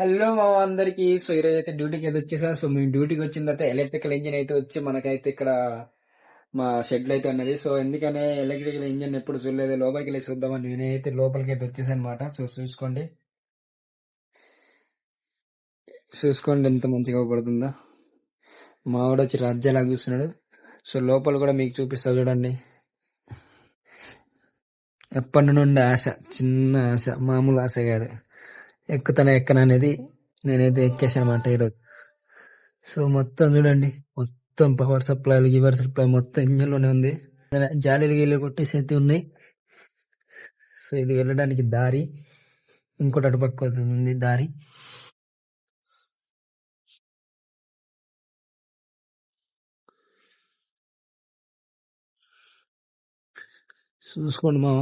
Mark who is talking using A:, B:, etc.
A: Hello మా అందరికి. So ఈరోజు అయితే డ్యూటీకి అయితే వచ్చేసాను. సో మేము డ్యూటీకి వచ్చిన తర్వాత ఎలక్ట్రికల్ ఇంజిన్ అయితే వచ్చి మనకైతే ఇక్కడ మా షెడ్ లో అయితే ఉన్నది. సో ఎందుకనే ఎలక్ట్రికల్ ఇంజిన్ ఎప్పుడు చూడలేదు, లోపలికి వెళ్ళి చూద్దామని నేనైతే లోపలికి అయితే వచ్చేసాను అనమాట. సో చూసుకోండి ఎంత మంచిగా పడుతుందో. మా వాడు వచ్చి రాజ్యాలా కూర్చున్నాడు. సో లోపల కూడా మీకు చూపిస్తా చూడండి. ఎప్పటి నుండి ఆశ, చిన్న ఆశ, మామూలు ఆశ కాదు. ఎక్కుతానే ఎక్కననేది నేనైతే ఎక్కేసాను అనమాట ఈరోజు. సో మొత్తం చూడండి, మొత్తం పవర్ సప్లై, గివర్ సప్లై మొత్తం ఇంజన్ లోనే ఉంది. జాలీలు గీలు కొట్టేసి అయితే ఉన్నాయి. సో ఇది వెళ్ళడానికి దారి, ఇంకోటి అటుపక్క ఉంది దారి. చూసుకోండి మామ.